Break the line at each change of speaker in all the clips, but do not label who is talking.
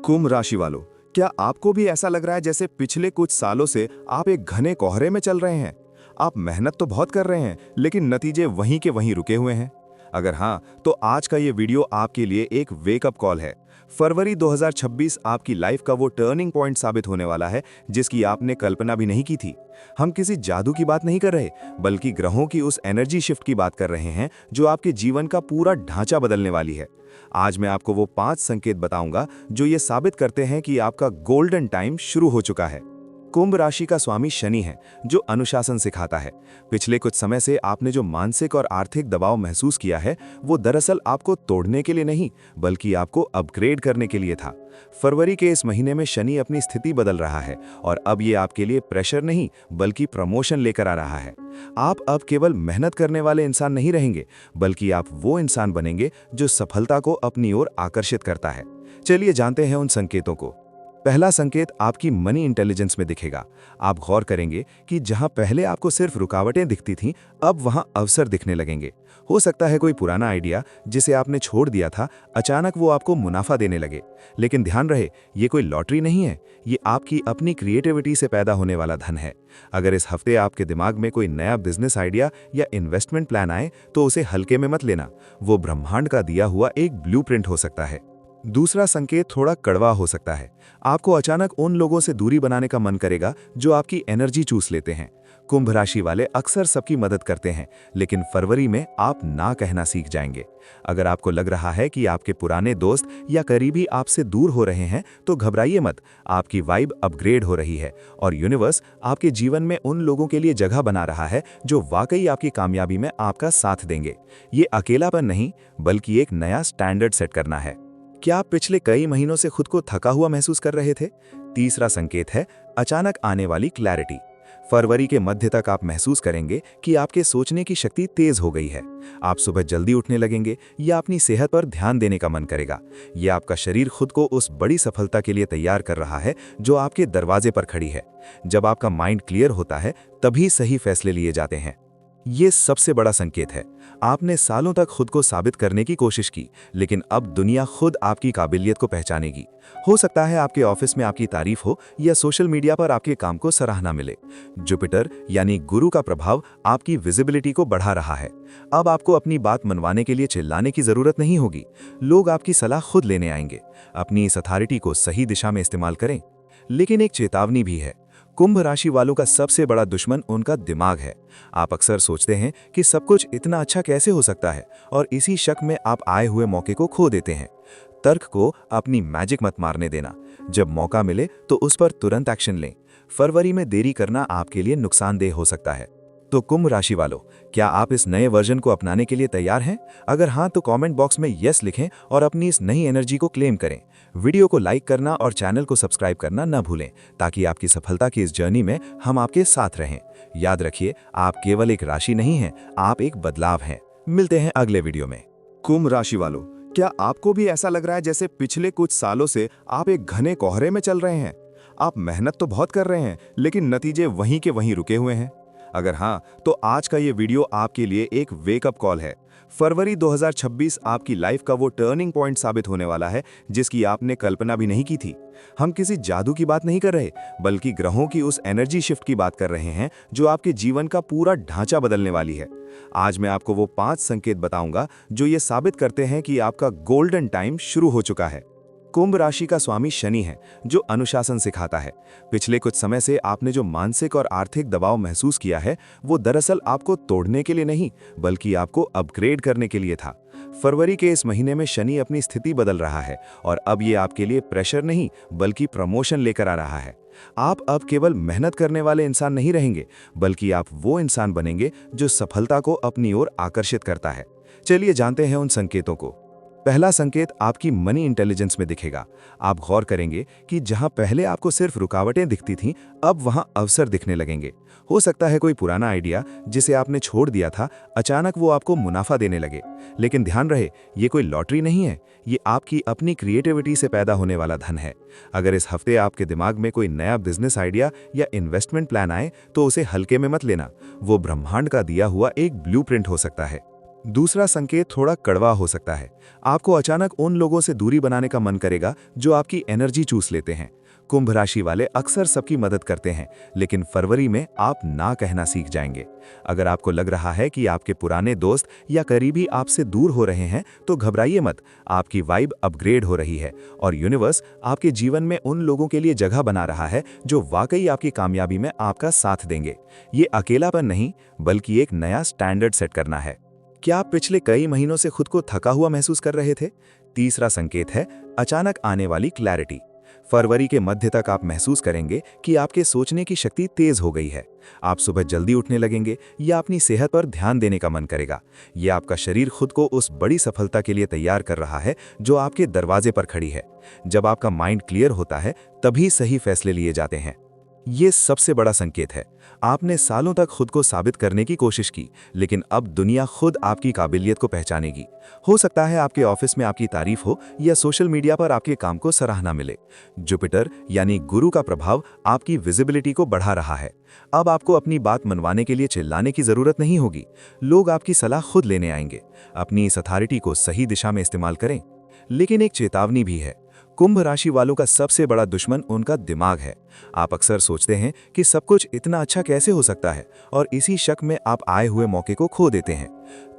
कुंभ राशि वालों, क्या आपको भी ऐसा लग रहा है जैसे पिछले कुछ सालों से आप एक घने कोहरे में चल रहे हैं? आप मेहनत तो बहुत कर रहे हैं, लेकिन नतीजे वहीं के वहीं रुके हुए हैं। अगर हाँ, तो आज का ये वीडियो आपके लिए एक वेकअप कॉल है। फरवरी 2026 आपकी लाइफ का वो टर्निंग पॉइंट साबित होने वाला है जिसकी आपने कल्पना भी नहीं की थी। हम किसी जादू की बात नहीं कर रहे, बल्कि ग्रहों की उस एनर्जी शिफ्ट की बात कर रहे हैं जो आपके जीवन का पूरा ढांचा बदलने वाली है। आज मैं आपको वो 5 संकेत बताऊंगा जो ये साबित करते हैं कि आपका गोल्डन टाइम शुरू हो चुका है। कुंभ राशि का स्वामी शनि है, जो अनुशासन सिखाता है। पिछले कुछ समय से आपने जो मानसिक और आर्थिक दबाव महसूस किया है, वो दरअसल आपको तोड़ने के लिए नहीं, बल्कि आपको अपग्रेड करने के लिए था। फरवरी के इस महीने में शनि अपनी स्थिति बदल रहा है और अब ये आपके लिए प्रेशर नहीं, बल्कि प्रमोशन लेकर आ रहा है। आप अब केवल मेहनत करने वाले इंसान नहीं रहेंगे, बल्कि आप वो इंसान बनेंगे जो सफलता को अपनी ओर आकर्षित करता है। चलिए जानते हैं उन संकेतों को। पहला संकेत आपकी मनी इंटेलिजेंस में दिखेगा। आप गौर करेंगे कि जहां पहले आपको सिर्फ रुकावटें दिखती थीं, अब वहां अवसर दिखने लगेंगे। हो सकता है कोई पुराना आइडिया जिसे आपने छोड़ दिया था, अचानक वो आपको मुनाफा देने लगे। लेकिन ध्यान रहे, ये कोई लॉटरी नहीं है, ये आपकी अपनी क्रिएटिविटी से पैदा होने वाला धन है। अगर इस हफ्ते आपके दिमाग में कोई नया बिजनेस आइडिया या इन्वेस्टमेंट प्लान आए, तो उसे हल्के में मत लेना। वो ब्रह्मांड का दिया हुआ एक ब्लूप्रिंट हो सकता है। दूसरा संकेत थोड़ा कड़वा हो सकता है। आपको अचानक उन लोगों से दूरी बनाने का मन करेगा जो आपकी एनर्जी चूस लेते हैं। कुंभ राशि वाले अक्सर सबकी मदद करते हैं, लेकिन फरवरी में आप ना कहना सीख जाएंगे। अगर आपको लग रहा है कि आपके पुराने दोस्त या करीबी आपसे दूर हो रहे हैं, तो घबराइए मत। आपकी वाइब अपग्रेड हो रही है और यूनिवर्स आपके जीवन में उन लोगों के लिए जगह बना रहा है जो वाकई आपकी कामयाबी में आपका साथ देंगे। ये अकेलापन नहीं, बल्कि एक नया स्टैंडर्ड सेट करना है। क्या आप पिछले कई महीनों से खुद को थका हुआ महसूस कर रहे थे? तीसरा संकेत है अचानक आने वाली क्लैरिटी। फरवरी के मध्य तक आप महसूस करेंगे कि आपके सोचने की शक्ति तेज हो गई है। आप सुबह जल्दी उठने लगेंगे या अपनी सेहत पर ध्यान देने का मन करेगा। यह आपका शरीर खुद को उस बड़ी सफलता के लिए तैयार कर रहा है जो आपके दरवाजे पर खड़ी है। जब आपका माइंड क्लियर होता है, तभी सही फैसले लिए जाते हैं। ये सबसे बड़ा संकेत है। आपने सालों तक खुद को साबित करने की कोशिश की, लेकिन अब दुनिया खुद आपकी काबिलियत को पहचानेगी। हो सकता है आपके ऑफिस में आपकी तारीफ हो या सोशल मीडिया पर आपके काम को सराहना मिले। जुपिटर यानी गुरु का प्रभाव आपकी विजिबिलिटी को बढ़ा रहा है। अब आपको अपनी बात मनवाने के लिए चिल्लाने की जरूरत नहीं होगी। लोग आपकी सलाह खुद लेने आएंगे। अपनी इस अथॉरिटी को सही दिशा में इस्तेमाल करें। लेकिन एक चेतावनी भी है। कुंभ राशि वालों का सबसे बड़ा दुश्मन उनका दिमाग है। आप अक्सर सोचते हैं कि सब कुछ इतना अच्छा कैसे हो सकता है, और इसी शक में आप आए हुए मौके को खो देते हैं। तर्क को अपनी मैजिक मत मारने देना। जब मौका मिले तो उस पर तुरंत एक्शन लें। फरवरी में देरी करना आपके लिए नुकसानदेह हो सकता है। तो कुंभ राशि वालों, क्या आप इस नए वर्जन को अपनाने के लिए तैयार हैं? अगर हाँ, तो कमेंट बॉक्स में यस लिखें और अपनी इस नई एनर्जी को क्लेम करें। वीडियो को लाइक करना और चैनल को सब्सक्राइब करना न भूलें, ताकि आपकी सफलता की इस जर्नी में हम आपके साथ रहें। याद रखिए, आप केवल एक राशि नहीं हैं, आप एक बदलाव हैं। मिलते हैं अगले वीडियो में।
कुंभ राशि वालों, क्या आपको भी ऐसा लग रहा है जैसे पिछले कुछ सालों से आप एक घने कोहरे में चल रहे हैं? आप मेहनत तो बहुत कर रहे हैं, लेकिन नतीजे वहीं के वहीं रुके हुए हैं। अगर हाँ, तो आज का ये वीडियो आपके लिए एक वेकअप कॉल है। फरवरी 2026 आपकी लाइफ का वो टर्निंग पॉइंट साबित होने वाला है जिसकी आपने कल्पना भी नहीं की थी। हम किसी जादू की बात नहीं कर रहे, बल्कि ग्रहों की उस एनर्जी शिफ्ट की बात कर रहे हैं जो आपके जीवन का पूरा ढांचा बदलने वाली है। आज मैं आपको वो 5 संकेत बताऊंगा जो ये साबित करते हैं कि आपका गोल्डन टाइम शुरू हो चुका है। कुंभ राशि का स्वामी शनि है, जो अनुशासन सिखाता है। पिछले कुछ समय से आपने जो मानसिक और आर्थिक दबाव महसूस किया है, वो दरअसल आपको तोड़ने के लिए नहीं, बल्कि आपको अपग्रेड करने के लिए था। फरवरी के इस महीने में शनि अपनी स्थिति बदल रहा है और अब ये आपके लिए प्रेशर नहीं, बल्कि प्रमोशन लेकर आ रहा है। आप अब केवल मेहनत करने वाले इंसान नहीं रहेंगे, बल्कि आप वो इंसान बनेंगे जो सफलता को अपनी ओर आकर्षित करता है। चलिए जानते हैं उन संकेतों को। पहला संकेत आपकी मनी इंटेलिजेंस में दिखेगा। आप गौर करेंगे कि जहां पहले आपको सिर्फ रुकावटें दिखती थीं, अब वहां अवसर दिखने लगेंगे। हो सकता है कोई पुराना आइडिया जिसे आपने छोड़ दिया था, अचानक वो आपको मुनाफा देने लगे। लेकिन ध्यान रहे, ये कोई लॉटरी नहीं है, ये आपकी अपनी क्रिएटिविटी से पैदा होने वाला धन है। अगर इस हफ्ते आपके दिमाग में कोई नया बिजनेस आइडिया या इन्वेस्टमेंट प्लान आए, तो उसे हल्के में मत लेना। वो ब्रह्मांड का दिया हुआ एक ब्लूप्रिंट हो सकता है।
दूसरा संकेत थोड़ा कड़वा हो सकता है। आपको अचानक उन लोगों से दूरी बनाने का मन करेगा जो आपकी एनर्जी चूस लेते हैं। कुंभ राशि वाले अक्सर सबकी मदद करते हैं, लेकिन फरवरी में आप ना कहना सीख जाएंगे। अगर आपको लग रहा है कि आपके पुराने दोस्त या करीबी आपसे दूर हो रहे हैं, तो घबराइए मत। आपकी वाइब अपग्रेड हो रही है और यूनिवर्स आपके जीवन में उन लोगों के लिए जगह बना रहा है जो वाकई आपकी कामयाबी में आपका साथ देंगे। ये अकेलापन नहीं, बल्कि एक नया स्टैंडर्ड सेट करना है। क्या आप पिछले कई महीनों से खुद को थका हुआ महसूस कर रहे थे? तीसरा संकेत है अचानक आने वाली क्लैरिटी। फरवरी के मध्य तक आप महसूस करेंगे कि आपके सोचने की शक्ति तेज हो गई है। आप सुबह जल्दी उठने लगेंगे या अपनी सेहत पर ध्यान देने का मन करेगा। यह आपका शरीर खुद को उस बड़ी सफलता के लिए तैयार कर रहा है जो आपके दरवाजे पर खड़ी है। जब आपका माइंड क्लियर होता है, तभी सही फैसले लिए जाते हैं। ये सबसे बड़ा संकेत है। आपने सालों तक खुद को साबित करने की कोशिश की, लेकिन अब दुनिया खुद आपकी काबिलियत को पहचानेगी। हो सकता है आपके ऑफिस में आपकी तारीफ हो या सोशल मीडिया पर आपके काम को सराहना मिले। जुपिटर यानी गुरु का प्रभाव आपकी विजिबिलिटी को बढ़ा रहा है। अब आपको अपनी बात मनवाने के लिए चिल्लाने की जरूरत नहीं होगी। लोग आपकी सलाह खुद लेने आएंगे। अपनी इस अथॉरिटी को सही दिशा में इस्तेमाल करें। लेकिन एक चेतावनी भी है। कुंभ राशि वालों का सबसे बड़ा दुश्मन उनका दिमाग है। आप अक्सर सोचते हैं कि सब कुछ इतना अच्छा कैसे हो सकता है, और इसी शक में आप आए हुए मौके को खो देते हैं।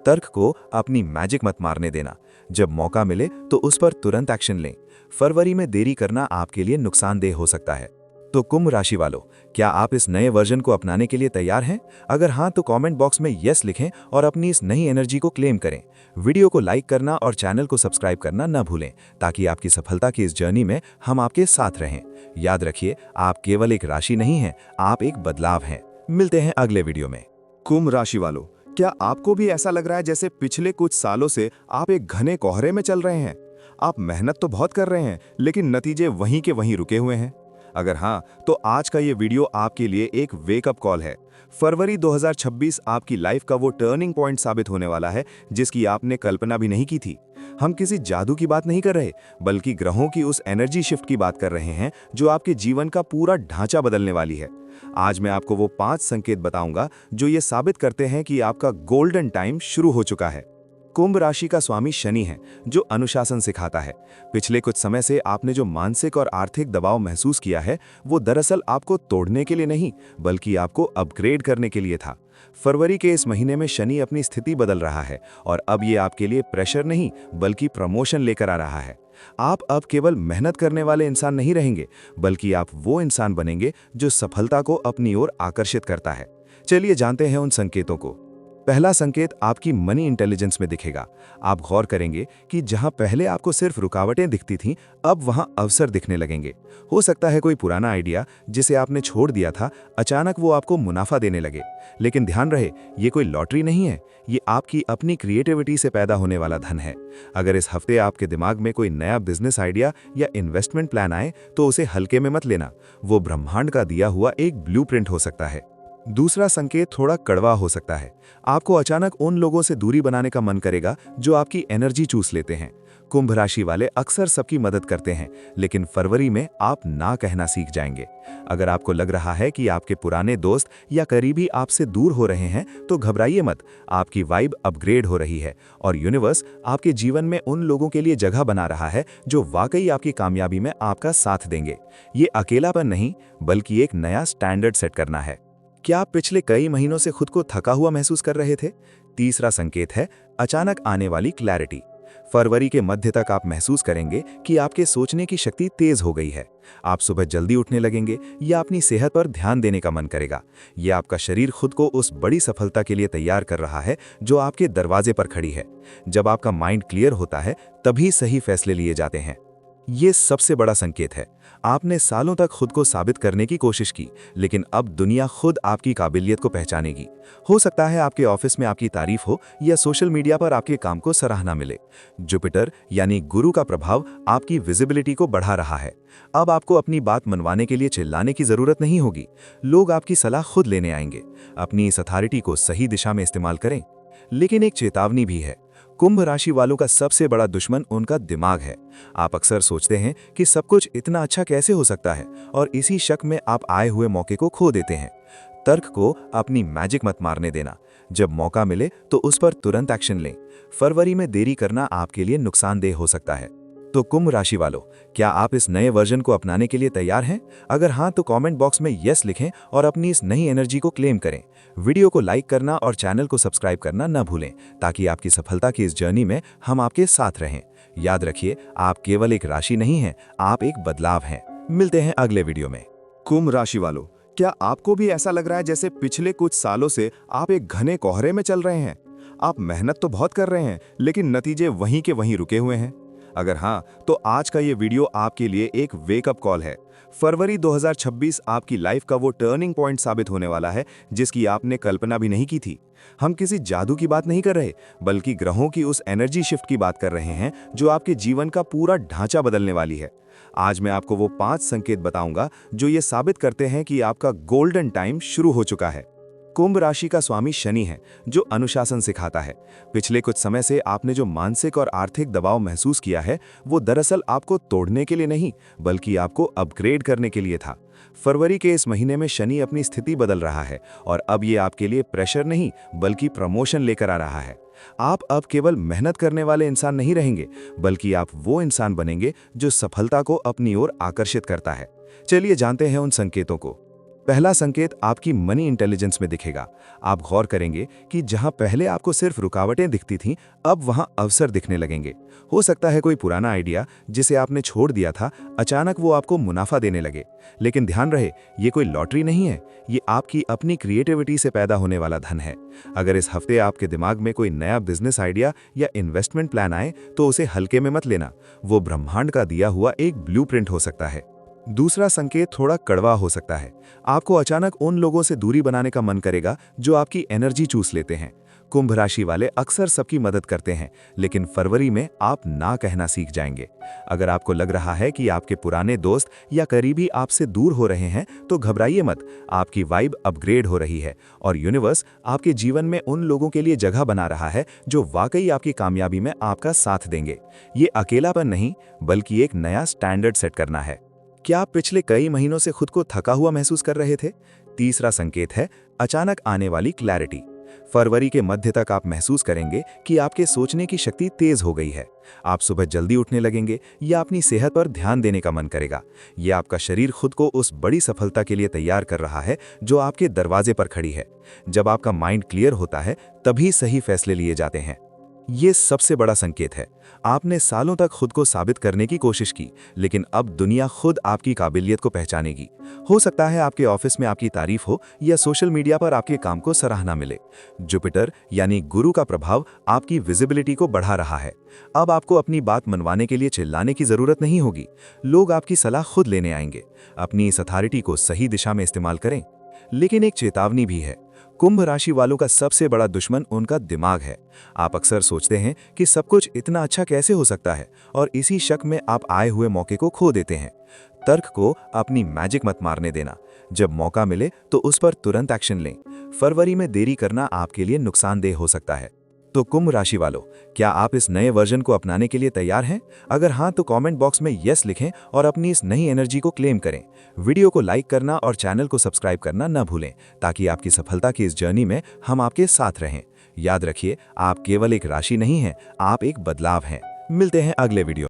तर्क को अपनी मैजिक मत मारने देना। जब मौका मिले तो उस पर तुरंत एक्शन लें। फरवरी में देरी करना आपके लिए नुकसानदेह हो सकता है। तो कुंभ राशि वालों, क्या आप इस नए वर्जन को अपनाने के लिए तैयार हैं? अगर हाँ, तो कमेंट बॉक्स में यस लिखें और अपनी इस नई एनर्जी को क्लेम करें। वीडियो को लाइक करना और चैनल को सब्सक्राइब करना न भूलें, ताकि आपकी सफलता की इस जर्नी में हम आपके साथ रहें। याद रखिए, आप केवल एक राशि नहीं हैं, आप एक बदलाव हैं। मिलते हैं अगले वीडियो में।
कुंभ राशि वालों, क्या आपको भी ऐसा लग रहा है जैसे पिछले कुछ सालों से आप एक घने कोहरे में चल रहे हैं? आप मेहनत तो बहुत कर रहे हैं, लेकिन नतीजे वहीं के वहीं रुके हुए हैं। अगर हाँ, तो आज का ये वीडियो आपके लिए एक वेकअप कॉल है। फरवरी 2026 आपकी लाइफ का वो टर्निंग पॉइंट साबित होने वाला है जिसकी आपने कल्पना भी नहीं की थी। हम किसी जादू की बात नहीं कर रहे, बल्कि ग्रहों की उस एनर्जी शिफ्ट की बात कर रहे हैं जो आपके जीवन का पूरा ढांचा बदलने वाली है। आज मैं आपको वो 5 संकेत बताऊंगा जो ये साबित करते हैं कि आपका गोल्डन टाइम शुरू हो चुका है। कुंभ राशि का स्वामी शनि है, जो अनुशासन सिखाता है। पिछले कुछ समय से आपने जो मानसिक और आर्थिक दबाव महसूस किया है, वो दरअसल आपको तोड़ने के लिए नहीं, बल्कि आपको अपग्रेड करने के लिए था। फरवरी के इस महीने में शनि अपनी स्थिति बदल रहा है और अब ये आपके लिए प्रेशर नहीं, बल्कि प्रमोशन लेकर आ रहा है। आप अब केवल मेहनत करने वाले इंसान नहीं रहेंगे, बल्कि आप वो इंसान बनेंगे जो सफलता को अपनी ओर आकर्षित करता है। चलिए जानते हैं उन संकेतों को। पहला संकेत आपकी मनी इंटेलिजेंस में दिखेगा। आप गौर करेंगे कि जहां पहले आपको सिर्फ रुकावटें दिखती थीं, अब वहां अवसर दिखने लगेंगे। हो सकता है कोई पुराना आइडिया जिसे आपने छोड़ दिया था, अचानक वो आपको मुनाफा देने लगे। लेकिन ध्यान रहे, ये कोई लॉटरी नहीं है, ये आपकी अपनी क्रिएटिविटी से पैदा होने वाला धन है। अगर इस हफ्ते आपके दिमाग में कोई नया बिजनेस आइडिया या इन्वेस्टमेंट प्लान आए, तो उसे हल्के में मत लेना। वो ब्रह्मांड का दिया हुआ एक ब्लूप्रिंट हो सकता है। दूसरा संकेत थोड़ा कड़वा हो सकता है। आपको अचानक उन लोगों से दूरी बनाने का मन करेगा जो आपकी एनर्जी चूस लेते हैं। कुंभ राशि वाले अक्सर सबकी मदद करते हैं, लेकिन फरवरी में आप ना कहना सीख जाएंगे। अगर आपको लग रहा है कि आपके पुराने दोस्त या करीबी आपसे दूर हो रहे हैं, तो घबराइए मत। आपकी वाइब अपग्रेड हो रही है और यूनिवर्स आपके जीवन में उन लोगों के लिए जगह बना रहा है जो वाकई आपकी कामयाबी में आपका साथ देंगे। ये अकेलापन नहीं, बल्कि एक नया स्टैंडर्ड सेट करना है। क्या आप पिछले कई महीनों से खुद को थका हुआ महसूस कर रहे थे? तीसरा संकेत है अचानक आने वाली क्लैरिटी। फरवरी के मध्य तक आप महसूस करेंगे कि आपके सोचने की शक्ति तेज हो गई है। आप सुबह जल्दी उठने लगेंगे या अपनी सेहत पर ध्यान देने का मन करेगा। यह आपका शरीर खुद को उस बड़ी सफलता के लिए तैयार कर रहा है जो आपके दरवाजे पर खड़ी है। जब आपका माइंड क्लियर होता है, तभी सही फैसले लिए जाते हैं। ये सबसे बड़ा संकेत है। आपने सालों तक खुद को साबित करने की कोशिश की, लेकिन अब दुनिया खुद आपकी काबिलियत को पहचानेगी। हो सकता है आपके ऑफिस में आपकी तारीफ हो या सोशल मीडिया पर आपके काम को सराहना मिले। जुपिटर यानी गुरु का प्रभाव आपकी विजिबिलिटी को बढ़ा रहा है। अब आपको अपनी बात मनवाने के लिए चिल्लाने की जरूरत नहीं होगी। लोग आपकी सलाह खुद लेने आएंगे। अपनी इस अथॉरिटी को सही दिशा में इस्तेमाल करें। लेकिन एक चेतावनी भी है। कुंभ राशि वालों का सबसे बड़ा दुश्मन उनका दिमाग है। आप अक्सर सोचते हैं कि सब कुछ इतना अच्छा कैसे हो सकता है, और इसी शक में आप आए हुए मौके को खो देते हैं। तर्क को अपनी मैजिक मत मारने देना। जब मौका मिले तो उस पर तुरंत एक्शन लें। फरवरी में देरी करना आपके लिए नुकसानदेह हो सकता है। तो कुंभ राशि वालों, क्या आप इस नए वर्जन को अपनाने के लिए तैयार हैं? अगर हाँ तो कमेंट बॉक्स में यस लिखें और अपनी इस नई एनर्जी को क्लेम करें। वीडियो को लाइक करना और चैनल को सब्सक्राइब करना न भूलें, ताकि आपकी सफलता की इस जर्नी में हम आपके साथ रहें। याद रखिए, आप केवल एक राशि नहीं हैं, आप एक बदलाव हैं। मिलते हैं अगले वीडियो में।
कुंभ राशि वालों, क्या आपको भी ऐसा लग रहा है जैसे पिछले कुछ सालों से आप एक घने कोहरे में चल रहे हैं? आप मेहनत तो बहुत कर रहे हैं, लेकिन नतीजे वहीं के वहीं रुके हुए हैं। अगर हाँ, तो आज का ये वीडियो आपके लिए एक वेकअप कॉल है। फरवरी 2026 आपकी लाइफ का वो टर्निंग पॉइंट साबित होने वाला है जिसकी आपने कल्पना भी नहीं की थी। हम किसी जादू की बात नहीं कर रहे, बल्कि ग्रहों की उस एनर्जी शिफ्ट की बात कर रहे हैं जो आपके जीवन का पूरा ढांचा बदलने वाली है। आज मैं आपको वो 5 संकेत बताऊंगा जो ये साबित करते हैं कि आपका गोल्डन टाइम शुरू हो चुका है। कुंभ राशि का स्वामी शनि है, जो अनुशासन सिखाता है। पिछले कुछ समय से आपने जो मानसिक और आर्थिक दबाव महसूस किया है, वो दरअसल आपको तोड़ने के लिए नहीं, बल्कि आपको अपग्रेड करने के लिए था। फरवरी के इस महीने में शनि अपनी स्थिति बदल रहा है और अब ये आपके लिए प्रेशर नहीं, बल्कि प्रमोशन लेकर आ रहा है। आप अब केवल मेहनत करने वाले इंसान नहीं रहेंगे, बल्कि आप वो इंसान बनेंगे जो सफलता को अपनी ओर आकर्षित करता है। चलिए जानते हैं उन संकेतों को। पहला संकेत आपकी मनी इंटेलिजेंस में दिखेगा। आप गौर करेंगे कि जहां पहले आपको सिर्फ रुकावटें दिखती थीं, अब वहां अवसर दिखने लगेंगे। हो सकता है कोई पुराना आइडिया जिसे आपने छोड़ दिया था, अचानक वो आपको मुनाफा देने लगे। लेकिन ध्यान रहे, ये कोई लॉटरी नहीं है, ये आपकी अपनी क्रिएटिविटी से पैदा होने वाला धन है। अगर इस हफ्ते आपके दिमाग में कोई नया बिजनेस आइडिया या इन्वेस्टमेंट प्लान आए, तो उसे हल्के में मत लेना। वो ब्रह्मांड का दिया हुआ एक ब्लूप्रिंट हो सकता है। दूसरा संकेत थोड़ा कड़वा हो सकता है। आपको अचानक उन लोगों से दूरी बनाने का मन करेगा जो आपकी एनर्जी चूस लेते हैं। कुंभ राशि वाले अक्सर सबकी मदद करते हैं, लेकिन फरवरी में आप ना कहना सीख जाएंगे। अगर आपको लग रहा है कि आपके पुराने दोस्त या करीबी आपसे दूर हो रहे हैं, तो घबराइए मत। आपकी वाइब अपग्रेड हो रही है और यूनिवर्स आपके जीवन में उन लोगों के लिए जगह बना रहा है जो वाकई आपकी कामयाबी में आपका साथ देंगे। ये अकेलापन नहीं, बल्कि एक नया स्टैंडर्ड सेट करना है। क्या आप पिछले कई महीनों से खुद को थका हुआ महसूस कर रहे थे? तीसरा संकेत है अचानक आने वाली क्लैरिटी। फरवरी के मध्य तक आप महसूस करेंगे कि आपके सोचने की शक्ति तेज हो गई है। आप सुबह जल्दी उठने लगेंगे या अपनी सेहत पर ध्यान देने का मन करेगा। यह आपका शरीर खुद को उस बड़ी सफलता के लिए तैयार कर रहा है जो आपके दरवाजे पर खड़ी है। जब आपका माइंड क्लियर होता है, तभी सही फैसले लिए जाते हैं। ये सबसे बड़ा संकेत है। आपने सालों तक खुद को साबित करने की कोशिश की, लेकिन अब दुनिया खुद आपकी काबिलियत को पहचानेगी। हो सकता है आपके ऑफिस में आपकी तारीफ हो या सोशल मीडिया पर आपके काम को सराहना मिले। जुपिटर यानी गुरु का प्रभाव आपकी विजिबिलिटी को बढ़ा रहा है। अब आपको अपनी बात मनवाने के लिए चिल्लाने की जरूरत नहीं होगी। लोग आपकी सलाह खुद लेने आएंगे। अपनी इस अथॉरिटी को सही दिशा में इस्तेमाल करें। लेकिन एक चेतावनी भी है। कुंभ राशि वालों का सबसे बड़ा दुश्मन उनका दिमाग है। आप अक्सर सोचते हैं कि सब कुछ इतना अच्छा कैसे हो सकता है, और इसी शक में आप आए हुए मौके को खो देते हैं। तर्क को अपनी मैजिक मत मारने देना। जब मौका मिले तो उस पर तुरंत एक्शन लें। फरवरी में देरी करना आपके लिए नुकसानदेह हो सकता है। तो कुंभ राशि वालों, क्या आप इस नए वर्जन को अपनाने के लिए तैयार हैं? अगर हाँ तो कमेंट बॉक्स में यस लिखें और अपनी इस नई एनर्जी को क्लेम करें। वीडियो को लाइक करना और चैनल को सब्सक्राइब करना न भूलें, ताकि आपकी सफलता की इस जर्नी में हम आपके साथ रहें। याद रखिए, आप केवल एक राशि नहीं हैं, आप एक बदलाव हैं। मिलते हैं अगले वीडियो।